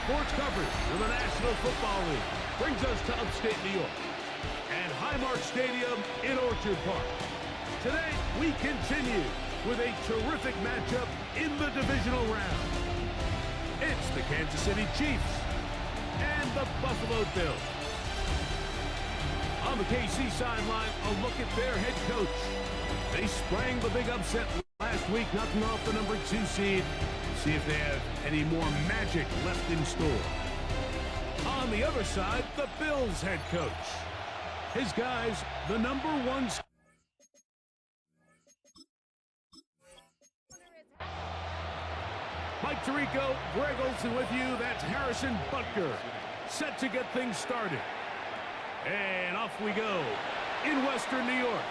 Sports coverage of the National Football League brings us to upstate New York and Highmark Stadium in Orchard Park. Today, we continue with a terrific matchup in the divisional round. It's the Kansas City Chiefs and the Buffalo Bills. On the KC sideline, a look at their head coach. They sprang the big upset last week, knocking off the number 2 seed. See if they have any more magic left in store. On the other side, the Bills head coach. His guys, the number 1. Mike Tirico, Greg Olson with you. That's Harrison Butker, set to get things started. And off we go in Western New York.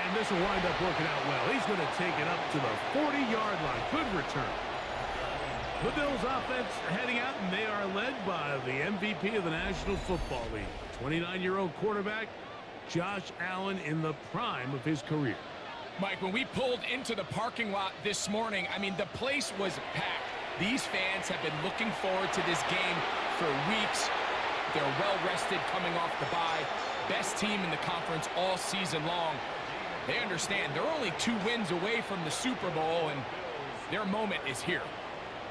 And this will wind up working out well. He's going to take it up to the 40-yard line. Good return. The Bills offense heading out, and they are led by the MVP of the National Football League, 29-year-old quarterback Josh Allen, in the prime of his career. Mike, when we pulled into the parking lot this morning, I mean, the place was packed. These fans have been looking forward to this game for weeks. They're well-rested coming off the bye. Best team in the conference all season long. They understand they're only 2 wins away from the Super Bowl, and their moment is here.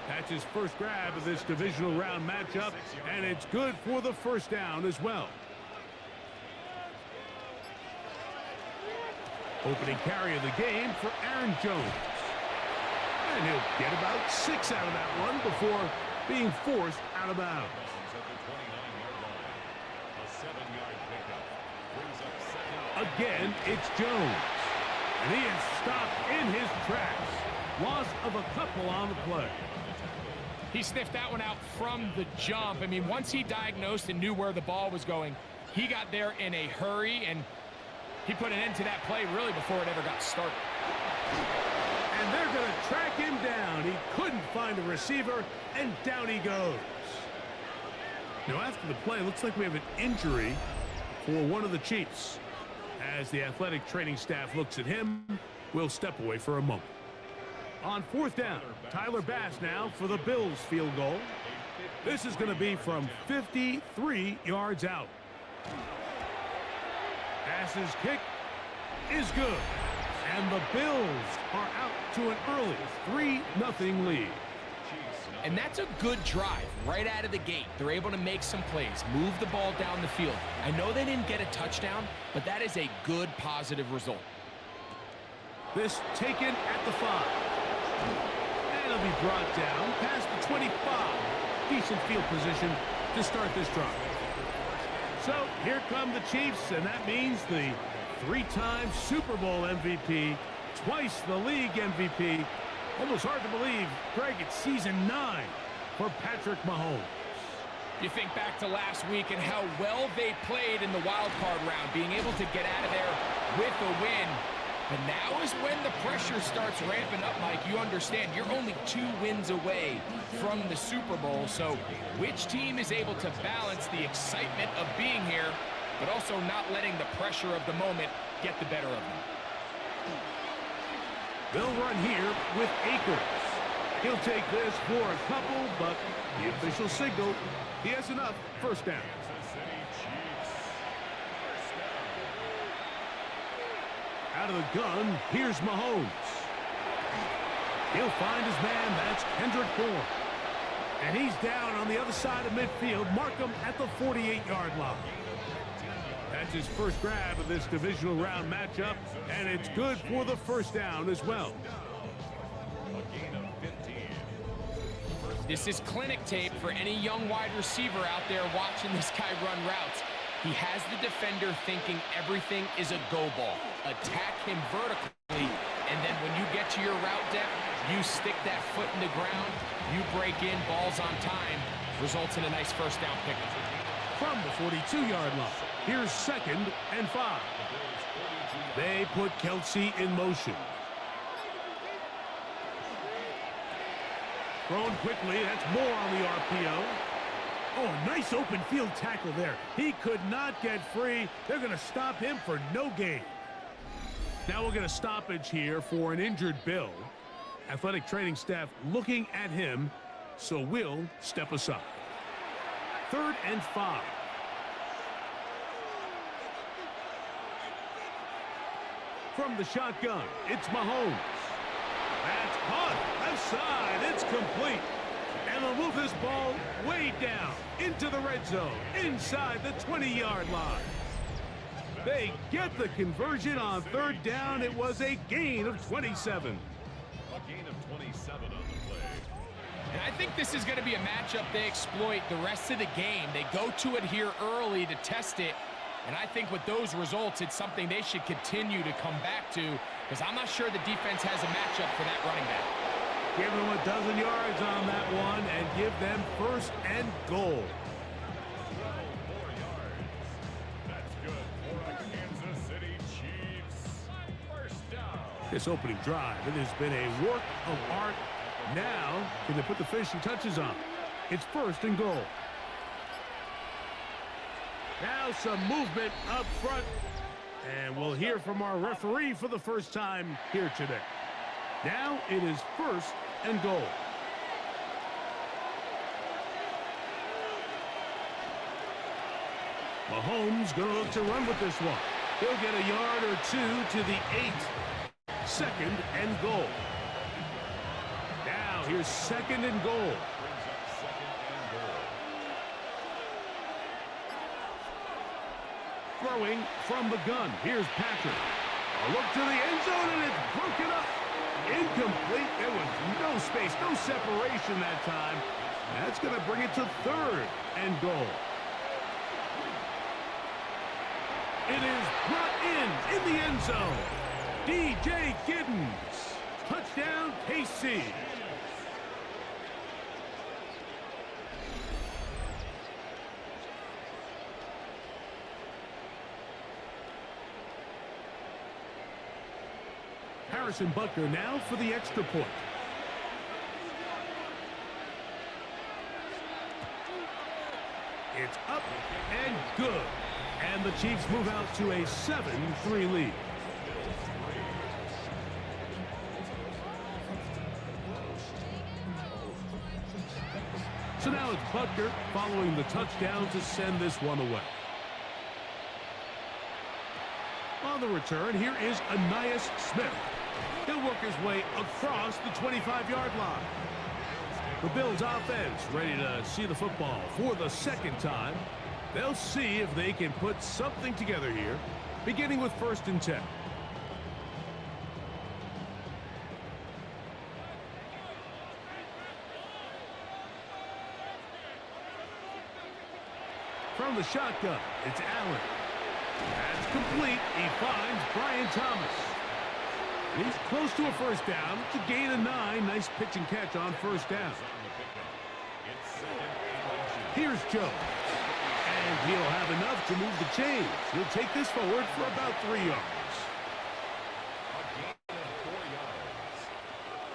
That's his first grab of this divisional round matchup, and it's good for the first down as well. Opening carry of the game for Aaron Jones. And he'll get about 6 out of that one before being forced out of bounds. Again, it's Jones. And he is stopped in his tracks. Loss of a couple on the play. He sniffed that one out from the jump. I mean, once he diagnosed and knew where the ball was going, he got there in a hurry, and he put an end to that play really before it ever got started. And they're going to track him down. He couldn't find a receiver, and down he goes. Now, after the play, it looks like we have an injury for one of the Chiefs. As the athletic training staff looks at him, we'll step away for a moment. On 4th down, Tyler Bass now for the Bills field goal. This is going to be from 53 yards out. Bass's kick is good. And the Bills are out to an early 3-0 lead. And that's a good drive right out of the gate. They're able to make some plays, move the ball down the field. I know they didn't get a touchdown, but that is a good, positive result. This taken at the 5. And it'll be brought down past the 25. Decent field position to start this drive. So here come the Chiefs, and that means the 3-time Super Bowl MVP, twice the league MVP. Almost hard to believe, Greg, it's season 9 for Patrick Mahomes. You think back to last week and how well they played in the wild card round, being able to get out of there with a win. But now is when the pressure starts ramping up, Mike. You understand, you're only 2 wins away from the Super Bowl. So which team is able to balance the excitement of being here, but also not letting the pressure of the moment get the better of them? They'll run here with Akers. He'll take this for a couple, but the official signal, he has enough. First down. Out of the gun, here's Mahomes. He'll find his man. That's Kendrick Bourne. And he's down on the other side of midfield. Mark him at the 48-yard line. That's his first grab of this divisional round matchup, and it's good for the first down as well. This is clinic tape for any young wide receiver out there watching this guy run routes. He has the defender thinking everything is a go ball. Attack him vertically, and then when you get to your route depth, you stick that foot in the ground, you break in, balls on time, results in a nice first down pickup. From the 42-yard line, here's 2nd and 5. They put Kelsey in motion. Thrown quickly, that's Moore on the RPO. Oh, nice open field tackle there. He could not get free. They're going to stop him for no gain. Now we'll get a stoppage here for an injured Bill. Athletic training staff looking at him so we'll step aside. 3rd and 5. From the shotgun, it's Mahomes. That's caught left side. It's complete. And they'll move this ball way down into the red zone, inside the 20-yard line. They get the conversion on 3rd down. It was a gain of 27. A gain of 27 on the play. And I think this is going to be a matchup they exploit the rest of the game. They go to it here early to test it. And I think with those results, it's something they should continue to come back to, because I'm not sure the defense has a matchup for that running back. Give them a dozen yards on that one and give them 1st and goal. 4 yards. That's good for the Kansas City Chiefs. 1st down. This opening drive, it has been a work of art. Now, can they put the finishing touches on? It's 1st and goal. Now some movement up front. And we'll hear from our referee for the first time here today. Now it is 1st and goal. Mahomes going to look to run with this one. He'll get a yard or 2 to the 8. 2nd and goal. Now here's 2nd and goal. Brings up 2nd and goal. Throwing from the gun. Here's Patrick. A look to the end zone, and it's broken up. Incomplete. There was no space, no separation that time. That's going to bring it to 3rd and goal. It is brought in the end zone. DJ Giddens. Touchdown, KC. Harrison Butker now for the extra point. It's up and good. And the Chiefs move out to a 7-3 lead. So now it's Butker following the touchdown to send this one away. On the return, here is Ainias Smith. He'll work his way across the 25-yard line. The Bills offense ready to see the football for the 2nd time. They'll see if they can put something together here, beginning with 1st and 10. From the shotgun, it's Allen. That's complete. He finds Brian Thomas. He's close to a 1st down. It's a gain of 9. Nice pitch and catch on 1st down. Here's Joe. And he'll have enough to move the chains. He'll take this forward for about 3 yards. A gain of 4 yards.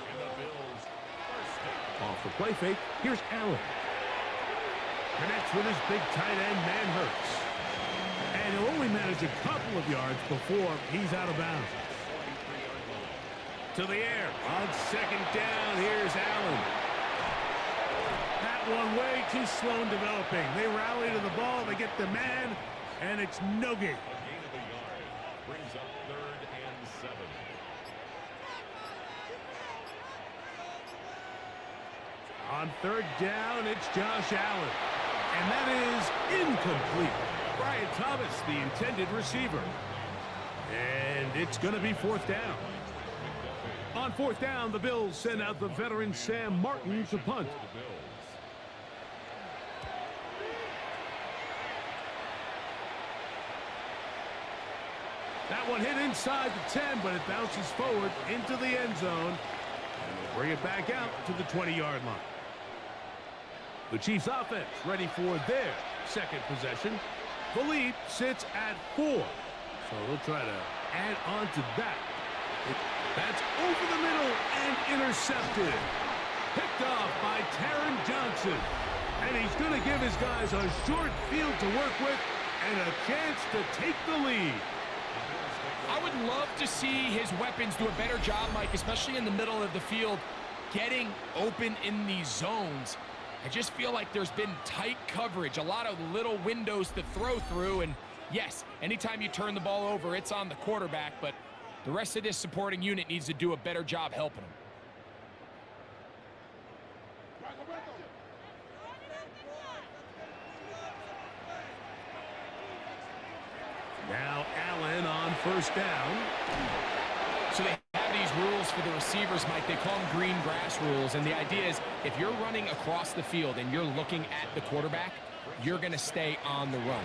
And the Bills 1st down. Off the play fake, here's Allen. Connects with his big tight end, man hurts. And he'll only manage a couple of yards before he's out of bounds. To the air on 2nd down, here's Allen. That one way too slow in developing. They rally to the ball, they get the man, and it's no gain. A gain of a yard. Brings up 3rd and 7. On 3rd down, it's Josh Allen. And that is incomplete. Brian Thomas, the intended receiver. And it's going to be 4th down. On 4th down, the Bills send out the veteran Sam Martin to punt. That one hit inside the 10, but it bounces forward into the end zone. And they'll bring it back out to the 20-yard line. The Chiefs offense ready for their 2nd possession. The lead sits at 4. So they'll try to add on to that. That's over the middle and intercepted. Picked off by Taron Johnson. And he's going to give his guys a short field to work with and a chance to take the lead. I would love to see his weapons do a better job, Mike, especially in the middle of the field. getting open in these zones. I just feel like there's been tight coverage, a lot of little windows to throw through, and yes, anytime you turn the ball over, it's on the quarterback, but the rest of this supporting unit needs to do a better job helping him. Now Allen on first down. So they have these rules for the receivers, Mike. They call them green grass rules, and the idea is if you're running across the field and you're looking at the quarterback, you're going to stay on the run.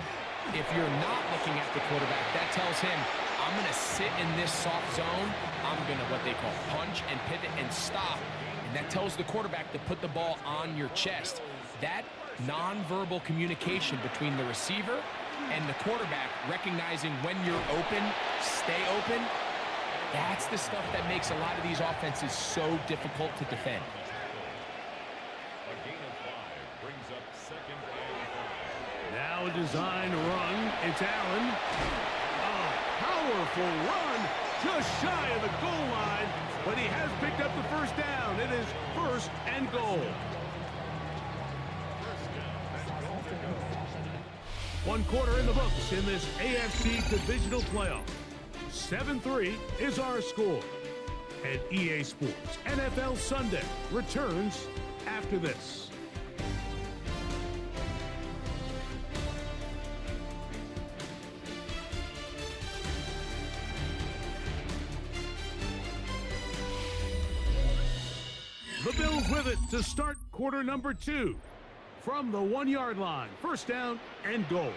If you're not looking at the quarterback, that tells him, I'm going to sit in this soft zone. I'm going to, what they call, punch and pivot and stop. And that tells the quarterback to put the ball on your chest. That nonverbal communication between the receiver and the quarterback, recognizing when you're open, stay open, that's the stuff that makes a lot of these offenses so difficult to defend. A gain of 5 brings up second and 5. Now a design run. It's Allen. A powerful run just shy of the goal line, but he has picked up the first down. It is first and goal. One quarter in the books in this AFC Divisional playoff. 7-3 is our score. And EA Sports NFL Sunday returns after this. The Bills with it to start quarter number 2. From the 1-yard line, first down and goal.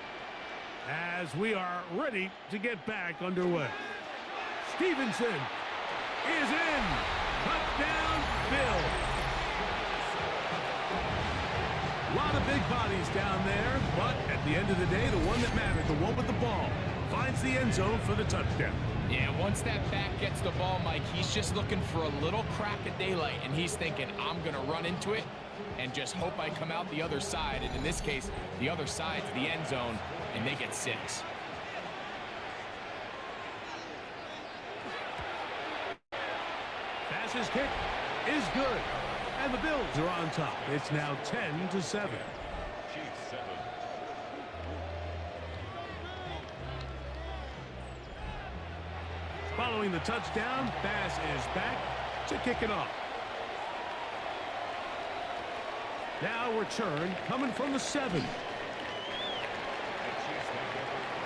As we are ready to get back underway. Stevenson is in. Touchdown, Bills. A lot of big bodies down there, but at the end of the day, the one that mattered, the one with the ball, finds the end zone for the touchdown. Yeah, once that back gets the ball, Mike, he's just looking for a little crack of daylight, and he's thinking, I'm going to run into it and just hope I come out the other side. And in this case, the other side's the end zone, and they get 6. Pass's kick is good, and the Bills are on top. It's now 10-7. Chiefs 7. Following the touchdown, Bass is back to kick it off. Now return coming from the 7.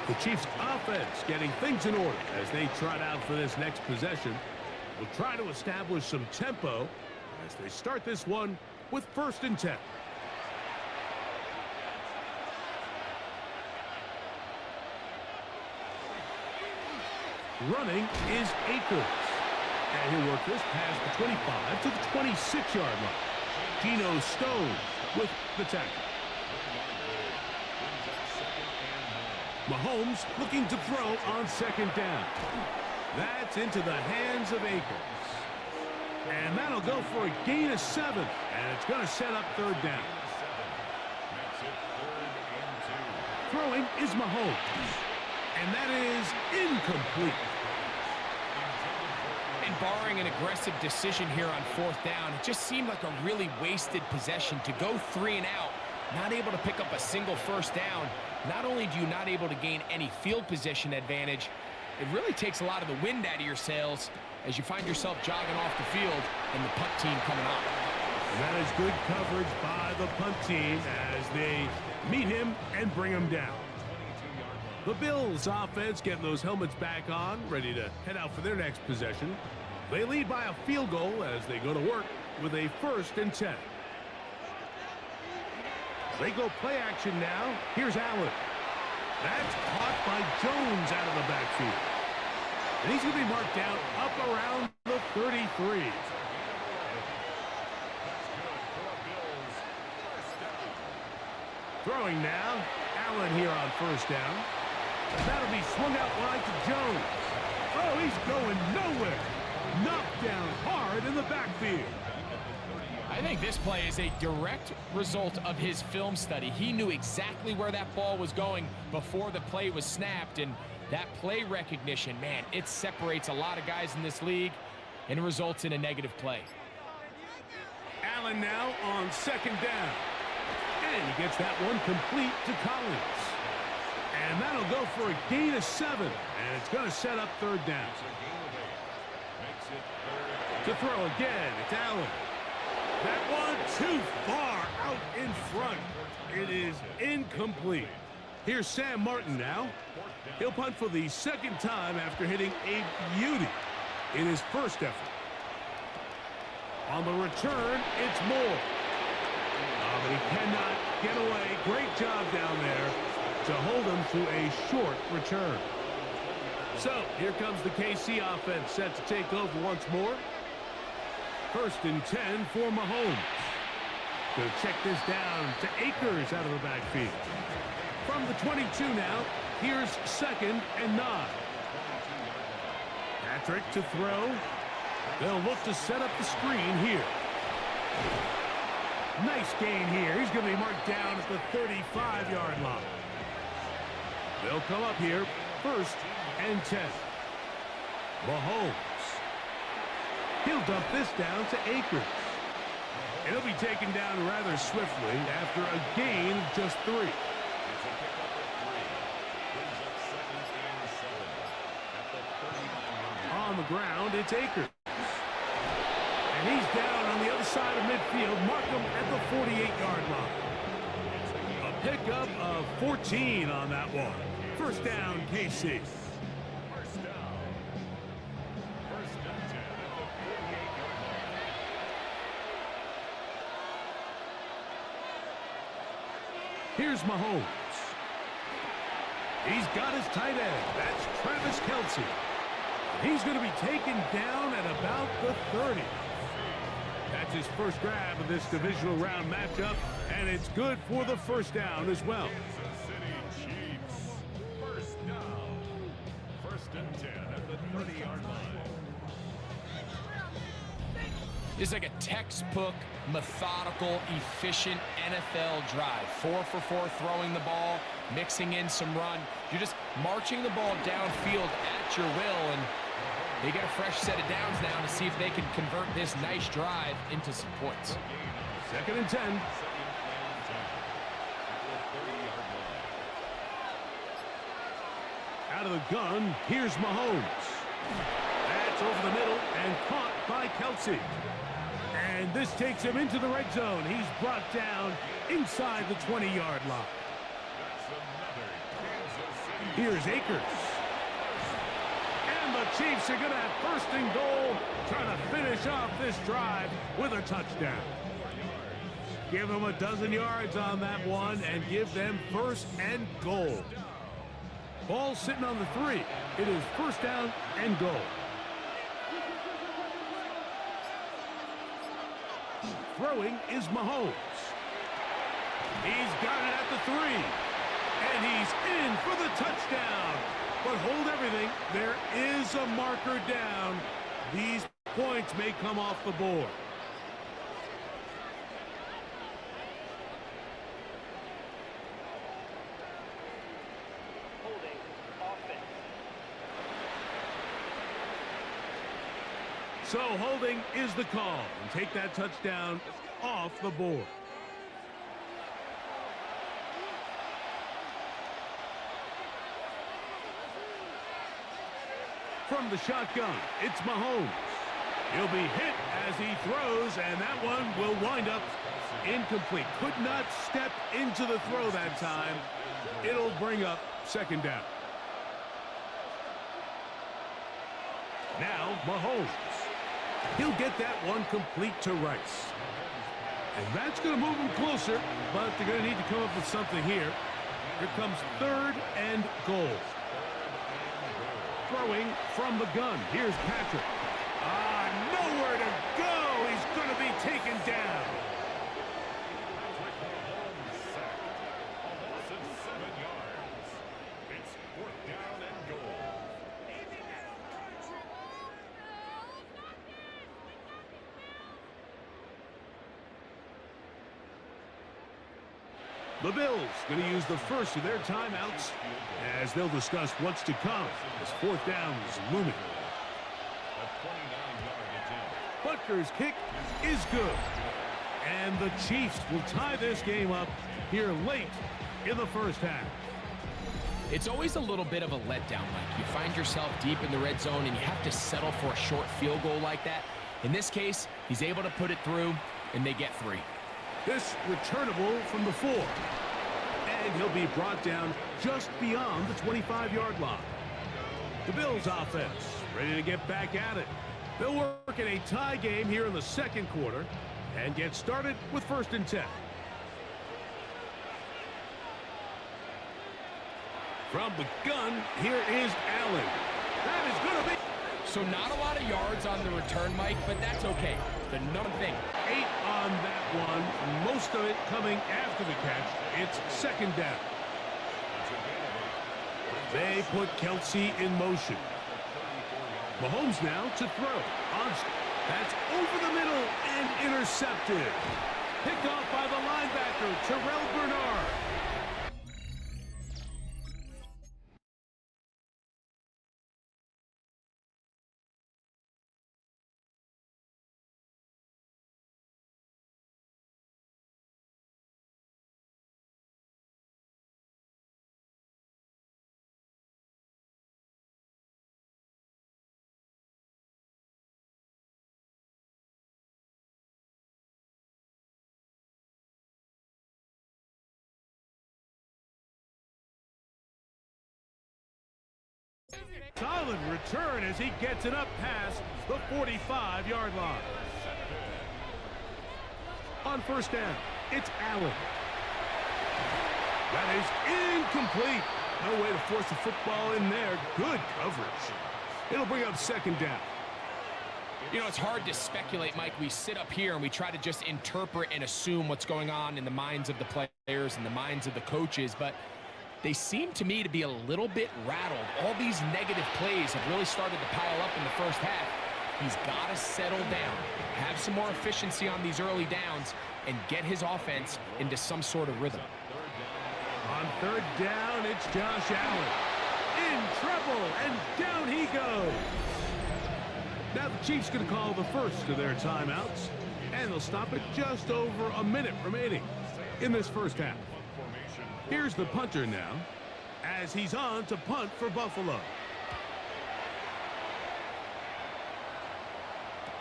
The Chiefs offense getting things in order as they trot out for this next possession. Will try to establish some tempo as they start this one with first and 10. Running is Akers. And he'll work this past the 25 to the 26-yard line. Geno Stone with the tackle. Mahomes looking to throw on second down. That's into the hands of Akers. And that'll go for a gain of 7. And it's going to set up third down. Throwing is Mahomes. And that is incomplete. And barring an aggressive decision here on fourth down, it just seemed like a really wasted possession to go 3 and out, not able to pick up a single first down. Not only do you not able to gain any field position advantage, it really takes a lot of the wind out of your sails as you find yourself jogging off the field and the punt team coming up. And that is good coverage by the punt team as they meet him and bring him down. The Bills offense getting those helmets back on, ready to head out for their next possession. They lead by a field goal as they go to work with a first and 10. They go play action now. Here's Allen. That's caught by Jones out of the backfield. And he's going to be marked down up around the 33. Throwing now. Allen here on first down. That'll be swung out wide to Jones. Oh, he's going nowhere. Knocked down hard in the backfield. I think this play is a direct result of his film study. He knew exactly where that ball was going before the play was snapped, and that play recognition, man, it separates a lot of guys in this league and results in a negative play. run now on second down. And he gets that one complete to Collins. And that'll go for a gain of 7. And it's going to set up third down. To throw again, it's Allen. That one too far out in front. It is incomplete. Here's Sam Martin now. He'll punt for the second time after hitting a beauty in his first effort. On the return, it's Moore. Oh, but he cannot get away. Great job down there to hold him to a short return. So, here comes the KC offense set to take over once more. 1st and 10 for Mahomes. Going to check this down to Akers out of the backfield. From the 22 now, here's 2nd and 9. Patrick to throw. They'll look to set up the screen here. Nice gain here. He's going to be marked down at the 35-yard line. They'll come up here, 1st and 10. Mahomes. He'll dump this down to Akers. And he'll be taken down rather swiftly after a gain of just 3. On the ground, it's Akers. And he's down on the other side of midfield. Mark him at the 48-yard line. A pickup of 14 on that one. 1st down, KC. Here's Mahomes. He's got his tight end. That's Travis Kelce. He's going to be taken down at about the 30. That's his first grab of this divisional round matchup, and it's good for the 1st down as well. Kansas City Chiefs. 1st down. 1st and 10 at the 30-yard line. It's like a textbook, methodical, efficient NFL drive. 4 for 4 throwing the ball, mixing in some run. You're just marching the ball downfield at your will, and they get a fresh set of downs now to see if they can convert this nice drive into some points. 2nd and 10. Out of the gun, here's Mahomes. That's over the middle and caught by Kelce. And this takes him into the red zone. He's brought down inside the 20-yard line. Here's Akers. And the Chiefs are going to have 1st and goal, trying to finish off this drive with a touchdown. Give them a dozen yards on that one and give them 1st and goal. Ball sitting on the 3. It is 1st down and goal. Throwing is Mahomes. He's got it at the 3. And he's in for the touchdown. But hold everything. There is a marker down. These points may come off the board. So holding is the call, and take that touchdown off the board. From the shotgun, it's Mahomes. He'll be hit as he throws, and that one will wind up incomplete. Could not step into the throw that time. It'll bring up 2nd down. Now Mahomes. He'll get that one complete to Rice. And that's going to move him closer, but they're going to need to come up with something here. Here comes 3rd and goal. Throwing from the gun. Here's Patrick. Nowhere to go. He's going to be taken down. It's 4th down and goal. The Bills going to use the first of their timeouts as they'll discuss what's to come as 4th down is looming. Butker's kick is good. And the Chiefs will tie this game up here late in the first half. It's always a little bit of a letdown, Mike. You find yourself deep in the red zone and you have to settle for a short field goal like that. In this case, he's able to put it through, and they get 3. This returnable from the 4. And he'll be brought down just beyond the 25-yard line. The Bills offense ready to get back at it. They'll work in a tie game here in the second quarter and get started with 1st and 10. From the gun, here is Allen. That is going to be... So not a lot of yards on the return, Mike, but that's okay. The number thing. 8 on that one, most of it coming after the catch. It's 2nd down. They put Kelsey in motion. Mahomes now to throw. That's over the middle and intercepted. Picked off by the linebacker, Terrell Bernard. Solid return as he gets it up past the 45-yard line. On 1st down, it's Allen. That is incomplete. No way to force the football in there. Good coverage. It'll bring up 2nd down. You know, it's hard to speculate, Mike. We sit up here and we try to just interpret and assume what's going on in the minds of the players and the minds of the coaches, but they seem to me to be a little bit rattled. All these negative plays have really started to pile up in the first half. He's got to settle down, have some more efficiency on these early downs, and get his offense into some sort of rhythm. On 3rd down, it's Josh Allen. In trouble, and down he goes. Now the Chiefs going to call the first of their timeouts, and they'll stop it just over a minute remaining in this first half. Here's the punter now, as he's on to punt for Buffalo.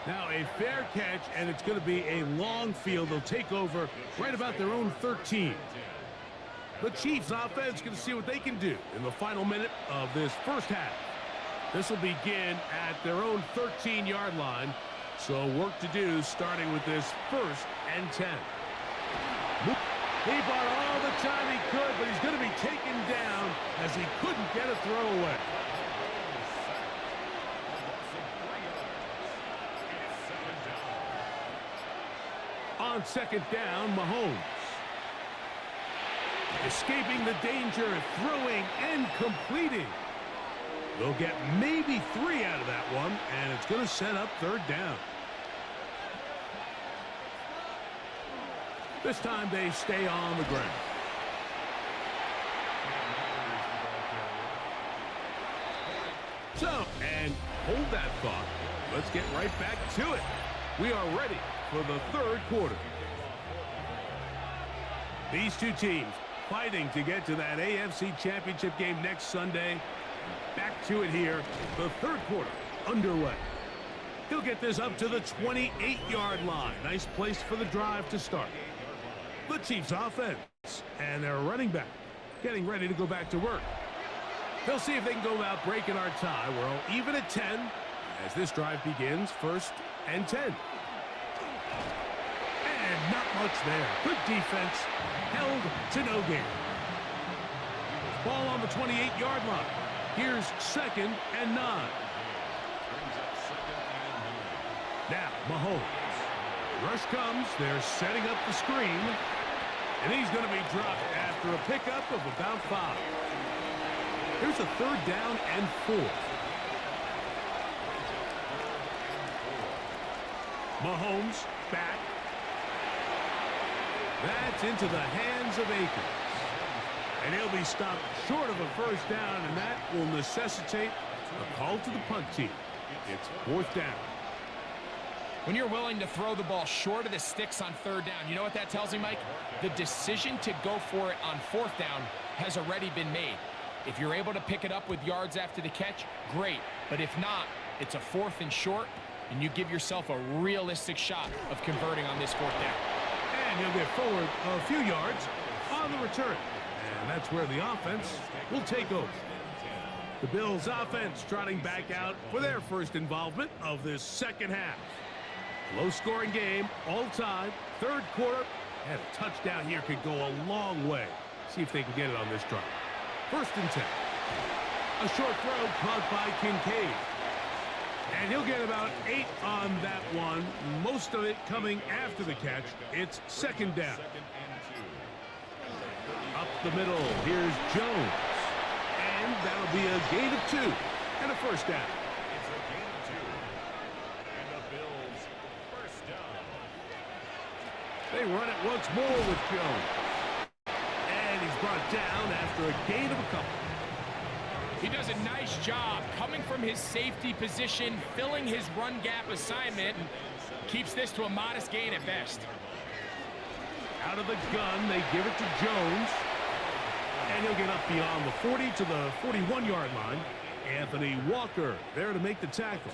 Now a fair catch, and it's going to be a long field. They'll take over right about their own 13. The Chiefs offense going to see what they can do in the final minute of this first half. This will begin at their own 13-yard line, so work to do starting with this 1st and 10. He bought all the time he could, but he's going to be taken down as he couldn't get a throw away. On 2nd down, Mahomes. Escaping the danger, throwing and completing. They'll get maybe 3 out of that one, and it's going to set up 3rd down. This time they stay on the ground. So, and hold that thought. Let's get right back to it. We are ready for the 3rd quarter. These two teams fighting to get to that AFC Championship game next Sunday. Back to it here. The 3rd quarter underway. He'll get this up to the 28-yard line. Nice place for the drive to start. The Chiefs offense and their running back getting ready to go back to work. They'll see if they can go about breaking our tie. We're all even at 10 as this drive begins. 1st and 10. And not much there. Good defense. Held to no gain. Ball on the 28-yard line. Here's 2nd and 9. Now, Mahomes. Rush comes. They're setting up the screen. And he's going to be dropped after a pickup of about 5. Here's a 3rd down and 4. Mahomes back. That's into the hands of Akers. And he'll be stopped short of a 1st down, and that will necessitate a call to the punt team. It's 4th down. When you're willing to throw the ball short of the sticks on third down, you know what that tells me, Mike? The decision to go for it on fourth down has already been made. If you're able to pick it up with yards after the catch, great. But if not, it's a 4th and short, and you give yourself a realistic shot of converting on this 4th down. And he'll get forward a few yards on the return. And that's where the offense will take over. The Bills offense trotting back out for their first involvement of this second half. Low-scoring game, all time, third quarter, and a touchdown here could go a long way. See if they can get it on this drive. 1st and 10. A short throw caught by Kincaid. And he'll get about 8 on that one, most of it coming after the catch. It's 2nd down. Up the middle, here's Jones. And that'll be a gain of 2 and a 1st down. They run it once more with Jones. And he's brought down after a gain of a couple. He does a nice job coming from his safety position, filling his run gap assignment, and keeps this to a modest gain at best. Out of the gun, they give it to Jones. And he'll get up beyond the 40 to the 41-yard line. Anthony Walker there to make the tackle.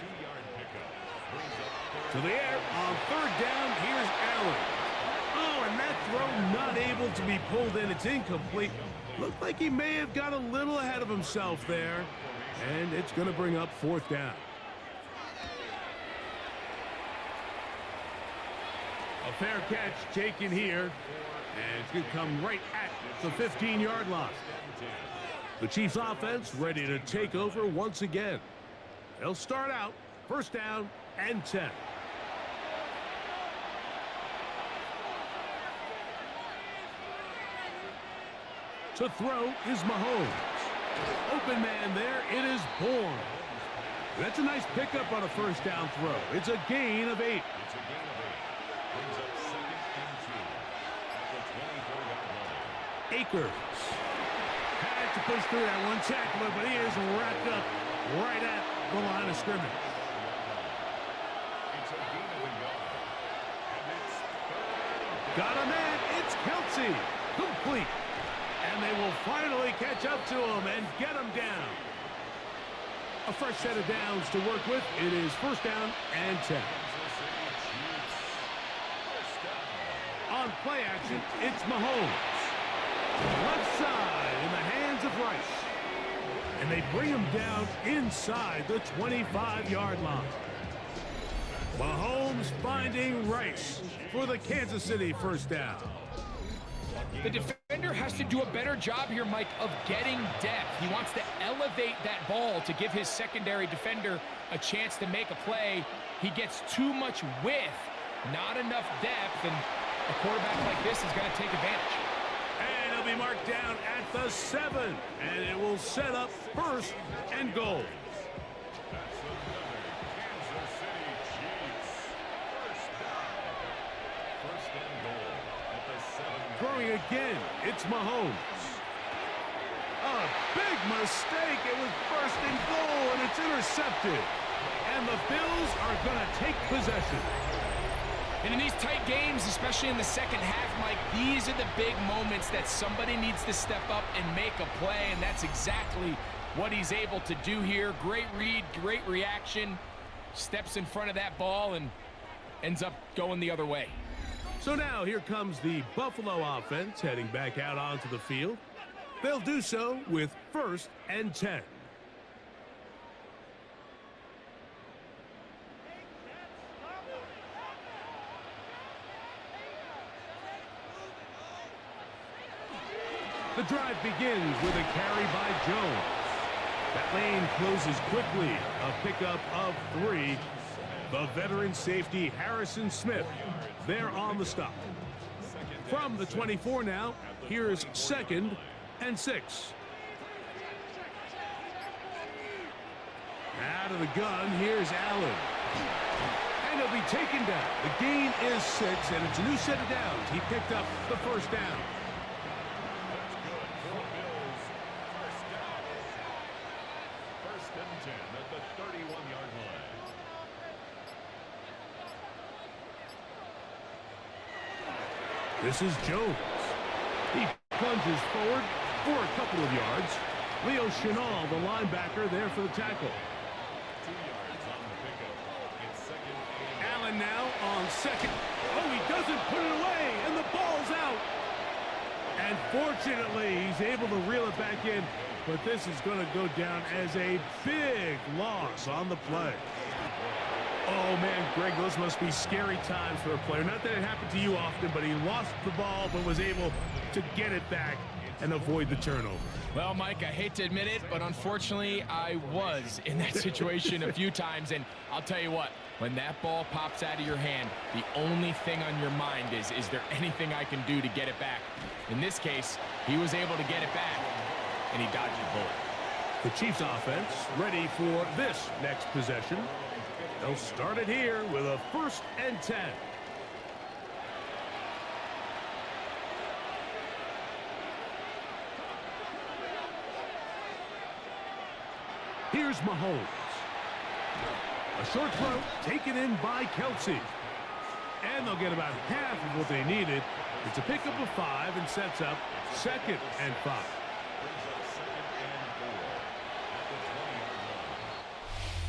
To the air on 3rd down, here's Allen. Oh, and that throw not able to be pulled in. It's incomplete. Looked like he may have got a little ahead of himself there. And it's going to bring up 4th down. A fair catch taken here. And it's going to come right at the 15-yard line. The Chiefs offense ready to take over once again. They'll start out 1st down and 10. To throw is Mahomes. Open man there. It is Bourne. That's a nice pickup on a 1st down throw. It's a gain of 8. Akers. Had to push through that one tackler, but he is wrapped up right at the line of scrimmage. Got a man. It's Kelsey. Complete. And they will finally catch up to him and get him down. A fresh set of downs to work with. It is 1st down and 10. On play action, it's Mahomes. Left side in the hands of Rice. And they bring him down inside the 25-yard line. Mahomes finding Rice for the Kansas City 1st down. The defender has to do a better job here, Mike, of getting depth. He wants to elevate that ball to give his secondary defender a chance to make a play. He gets too much width, not enough depth, and a quarterback like this is going to take advantage. And it'll be marked down at the 7, and it will set up 1st and goal. Throwing again, it's Mahomes. A big mistake. It was 1st and goal, and it's intercepted. And the Bills are going to take possession. And in these tight games, especially in the second half, Mike, these are the big moments that somebody needs to step up and make a play, and that's exactly what he's able to do here. Great read, great reaction, steps in front of that ball and ends up going the other way. So now here comes the Buffalo offense heading back out onto the field. They'll do so with 1st and 10. The drive begins with a carry by Jones. That lane closes quickly. A pickup of 3. The veteran safety Harrison Smith there on the stop. From the 24 now, here's 2nd and 6. Out of the gun, here's Allen. And he'll be taken down. The gain is 6, and it's a new set of downs. He picked up the 1st down. This is Jones. He plunges forward for a couple of yards. Leo Chenal, the linebacker, there for the tackle. 2 yards on the pickup. It's second and Allen now on second. Oh, he doesn't put it away, and the ball's out. And fortunately, he's able to reel it back in, but this is going to go down as a big loss on the play. Oh, man, Greg, those must be scary times for a player. Not that it happened to you often, but he lost the ball but was able to get it back and avoid the turnover. Well, Mike, I hate to admit it, but unfortunately, I was in that situation a few times, and I'll tell you what, when that ball pops out of your hand, the only thing on your mind is there anything I can do to get it back? In this case, he was able to get it back, and he dodged the bullet. The Chiefs offense ready for this next possession. They'll start it here with a 1st and 10. Here's Mahomes. A short throw taken in by Kelsey. And they'll get about half of what they needed. It's a pickup of 5 and sets up 2nd and 5.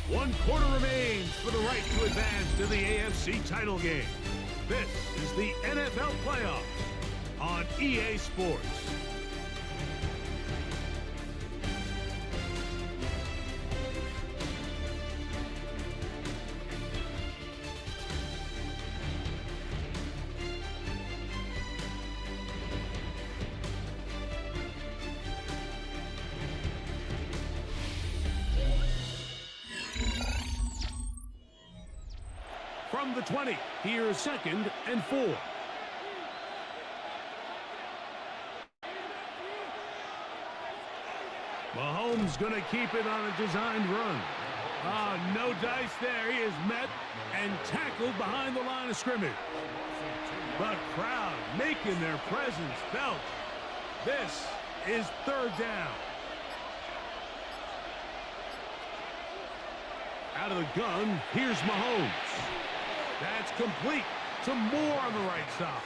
One quarter remains for the right to advance to the AFC title game. This is the NFL playoffs on EA Sports. From the 20, here's 2nd and 4. Mahomes going to keep it on a designed run. No dice there. He is met and tackled behind the line of scrimmage. The crowd making their presence felt. This is 3rd down. Out of the gun, here's Mahomes. That's complete to Moore on the right side.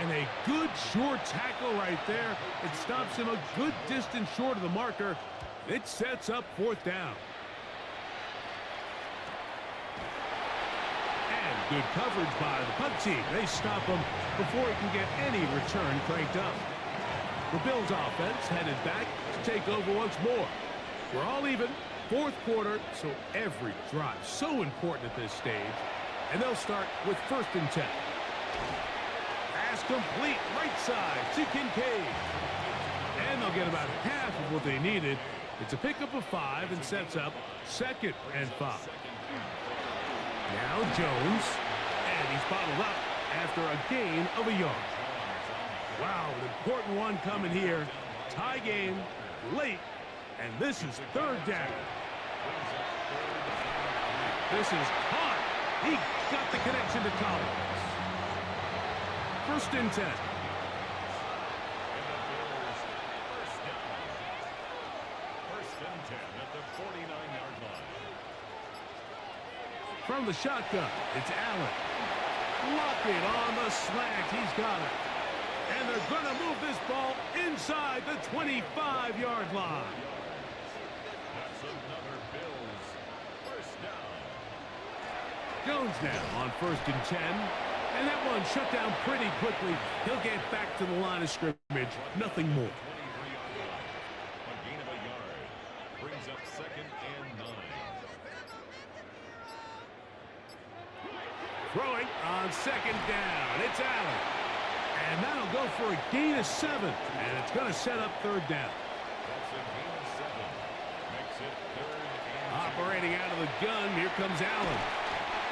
And a good short tackle right there. It stops him a good distance short of the marker. It sets up 4th down. And good coverage by the punt team. They stop him before he can get any return cranked up. The Bills offense headed back to take over once more. We're all even. 4th quarter, so every drive so important at this stage. And they'll start with 1st and 10. Pass complete, right side to Kincaid. And they'll get about half of what they needed. It's a pickup of 5 and sets up 2nd and 5. Now Jones, and he's bottled up after a gain of a yard. Wow, an important one coming here. Tie game, late, and this is 3rd down. This is caught. He got the connection to Collins. 1st and 10. First and 10 at the 49-yard line. From the shotgun, it's Allen. Lock it on the slant. He's got it. And they're going to move this ball inside the 25-yard line. That's another Bills first down. Jones now on 1st and 10. And that one shut down pretty quickly. He'll get back to the line of scrimmage. Nothing more. 23-yard line. A gain of a yard. Brings up 2nd and 9. Throwing on 2nd down. It's Allen. And that'll go for a gain of 7. And it's going to set up 3rd down. That's a gain of 7. Makes it 3rd and 10. Operating out of the gun, here comes Allen.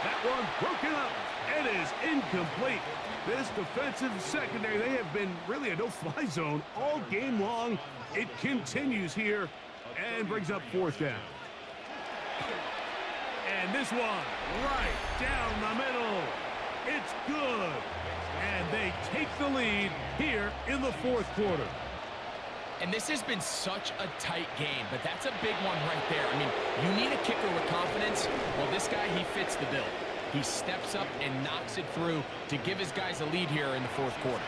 That one broken up. It is incomplete. This defensive secondary, they have been really a no-fly zone all game long. It continues here and brings up 4th down. And this one right down the middle. It's good. And they take the lead here in the 4th quarter. And this has been such a tight game, but that's a big one right there. I mean, you need a kicker with confidence. Well, this guy, he fits the bill. He steps up and knocks it through to give his guys a lead here in the fourth quarter.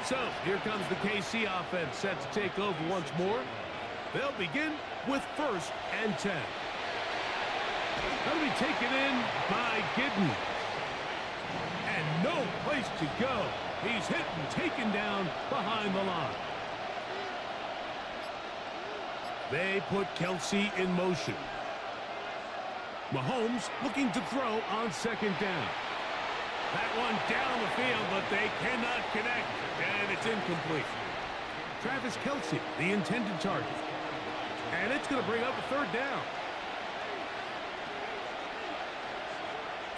So here comes the KC offense set to take over once more. They'll begin with 1st and 10. That'll be taken in by Giddens. And no place to go. He's hit and taken down behind the line. They put Kelsey in motion. Mahomes looking to throw on 2nd down. That one down the field, but they cannot connect, and it's incomplete. Travis Kelsey, the intended target. And it's going to bring up a 3rd down.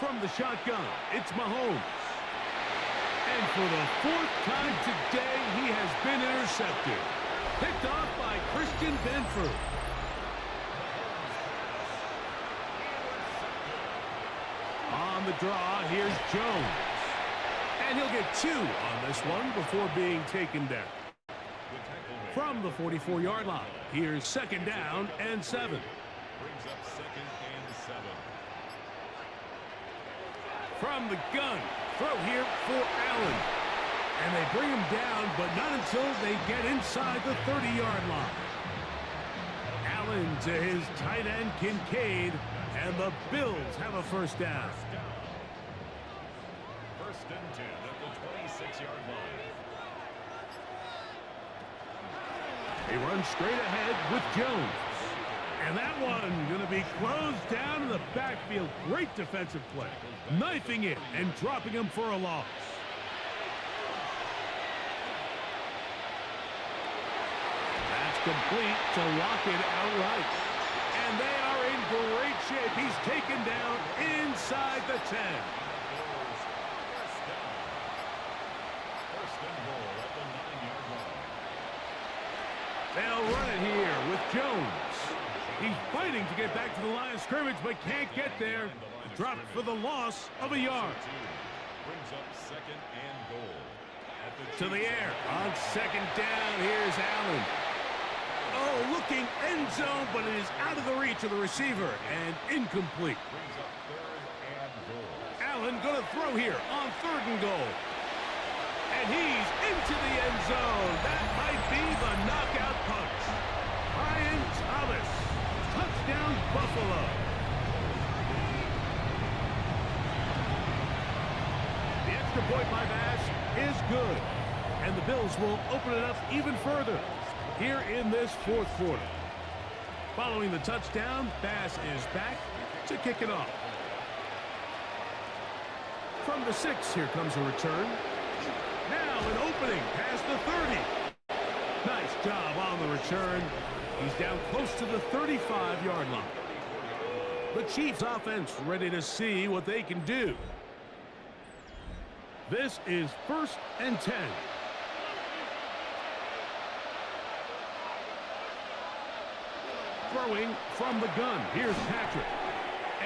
From the shotgun, it's Mahomes. And for the 4th time today, he has been intercepted. Picked off by Christian Benford. On the draw, here's Jones. And he'll get 2 on this one before being taken down. From the 44-yard line, here's 2nd down and 7. Brings up 2nd and 7. From the gun, throw here for Allen. And they bring him down, but not until they get inside the 30-yard line. Allen to his tight end, Kincaid, and the Bills have a 1st down. 1st and 10 at the 26-yard line. They run straight ahead with Jones. And that one going to be closed down in the backfield. Great defensive play. Knifing it and dropping him for a loss. That's complete to lock it outright. And they are in great shape. He's taken down inside the 10. First and goal at the 9-yard line. They'll run it here with Jones. He's fighting to get back to the line of scrimmage, but can't get there. Dropped for the loss of a yard. Brings up 2nd and goal. To the air on 2nd down. Here's Allen. Oh, looking end zone, but it is out of the reach of the receiver and incomplete. Brings up 3rd and goal. Allen going to throw here on 3rd and goal. And he's into the end zone. That might be the knockout punch. Brian Thomas. Touchdown, Buffalo. The extra point by Bass is good. And the Bills will open it up even further here in this 4th quarter. Following the touchdown, Bass is back to kick it off. From the 6, here comes a return. Now an opening past the 30. Nice job on the return. He's down close to the 35-yard line. The Chiefs offense ready to see what they can do. This is 1st and 10. Throwing from the gun. Here's Patrick.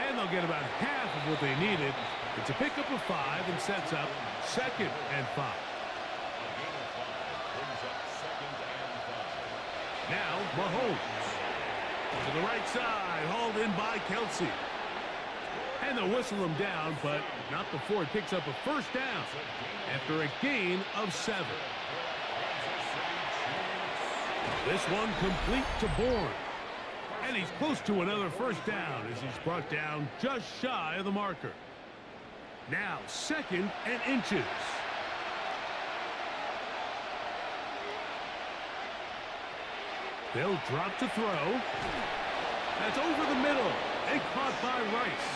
And they'll get about half of what they needed. It's a pickup of 5 and sets up 2nd and 5. Now Mahomes. To the right side, hauled in by Kelsey. And they'll whistle him down, but not before he picks up a 1st down after a gain of 7. This one complete to Bourne. And he's close to another 1st down as he's brought down just shy of the marker. Now 2nd and inches. They'll drop to throw. That's over the middle and caught by Rice.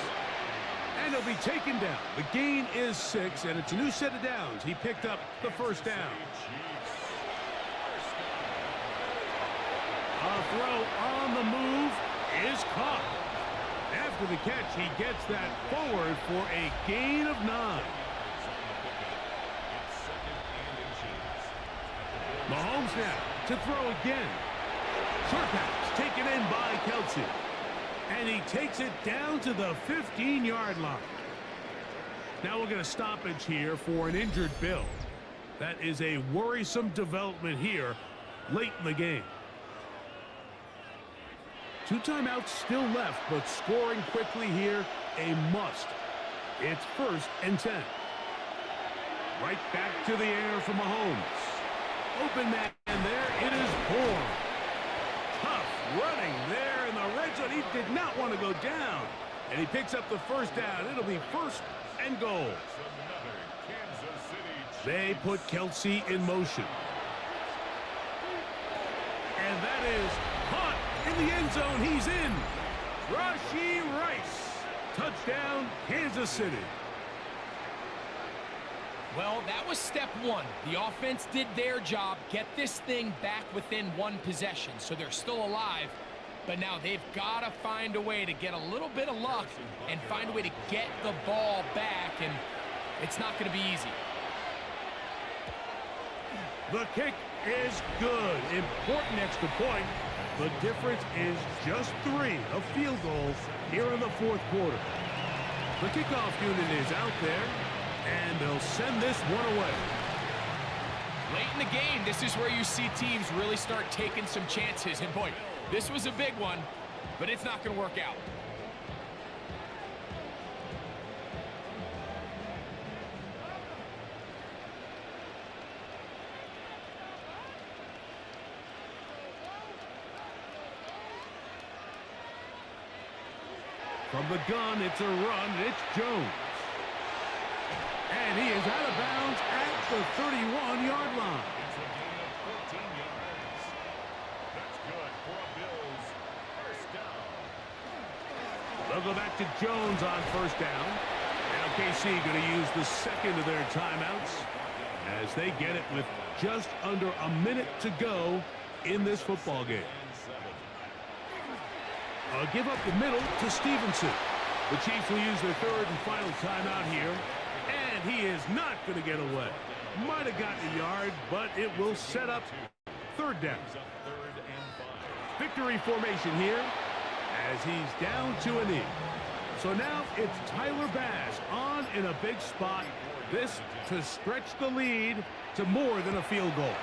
And he'll be taken down. The gain is 6, and it's a new set of downs. He picked up the 1st down. A throw on the move is caught. After the catch, he gets that forward for a gain of 9. Mahomes now to throw again. Short pass taken in by Kelsey. And he takes it down to the 15-yard line. Now we'll get a stoppage here for an injured Bill. That is a worrisome development here late in the game. 2 timeouts still left, but scoring quickly here, a must. It's 1st and 10. Right back to the air for Mahomes. Open man there. It is Bourne. Tough running there in the red zone. He did not want to go down. And he picks up the first down. It'll be 1st and goal. They put Kelsey in motion. And that is caught in the end zone. He's in. Rashee Rice. Touchdown, Kansas City. Well, that was step one. The offense did their job, get this thing back within one possession, so they're still alive. But now they've got to find a way to get a little bit of luck and find a way to get the ball back, and it's not going to be easy. The kick is good. Important extra point. The difference is just 3 of field goals here in the 4th quarter. The kickoff unit is out there, and they'll send this one away. Late in the game, this is where you see teams really start taking some chances. And boy, this was a big one, but it's not going to work out. From the gun, it's a run. It's Jones. And he is out of bounds at the 31-yard line. It's a gain of 14 yards. That's good for a Bills first down. They'll go back to Jones on 1st down. Now KC going to use the second of their timeouts as they get it with just under a minute to go in this football game. Give up the middle to Stevenson. The Chiefs will use their 3rd and final timeout here. And he is not going to get away. Might have gotten a yard, but it will set up 3rd down. Victory formation here as he's down to a knee. So now it's Tyler Bass on in a big spot. This to stretch the lead to more than a field goal.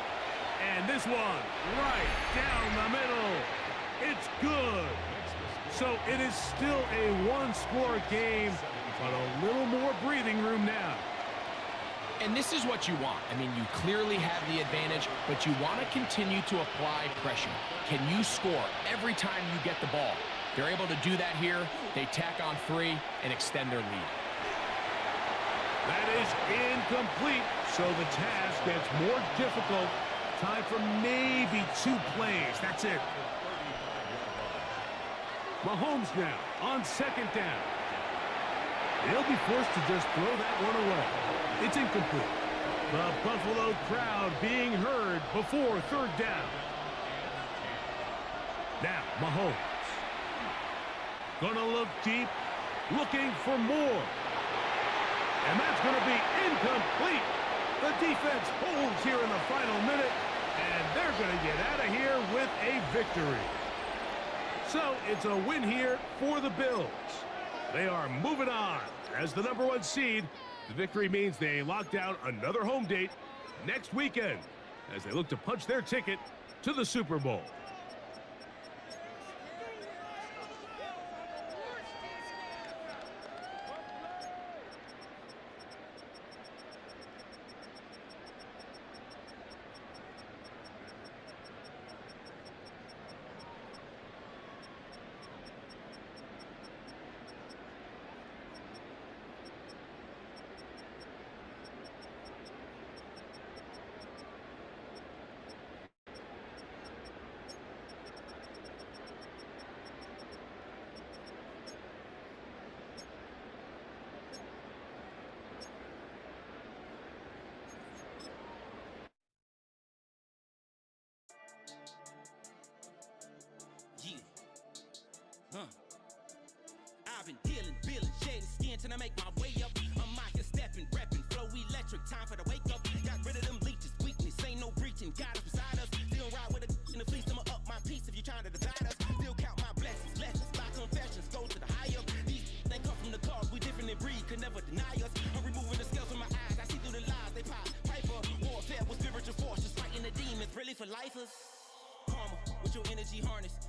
And this one right down the middle. It's good. So it is still a one-score game, but a little more breathing room now. And this is what you want. I mean, you clearly have the advantage, but you want to continue to apply pressure. Can you score every time you get the ball? They're able to do that here. They tack on 3 and extend their lead. That is incomplete, so the task gets more difficult. Time for maybe 2 plays. That's it. Mahomes now on 2nd down. He'll be forced to just throw that one away. It's incomplete. The Buffalo crowd being heard before 3rd down. Now Mahomes. Gonna look deep, looking for more. And that's gonna be incomplete. The defense holds here in the final minute, and they're gonna get out of here with a victory. So it's a win here for the Bills. They are moving on as the #1 seed. The victory means they lock down another home date next weekend as they look to punch their ticket to the Super Bowl. I've been dealing, billing, shedding skin till I make my way up. I'm out here stepping, repping, flow electric, time for the wake up. Got rid of them leeches, weakness, ain't no breaching. Got us beside us, still ride with a in the fleece. I'ma up my piece if you're trying to divide us. Still count my blessings, lessons, my confessions, go to the high up. These they come from the cause, we different in breed, could never deny us. I'm removing the scales from my eyes, I see through the lies they pop. Piper, warfare with spiritual forces, fighting the demons, really for lifers. Karma, with your energy harness.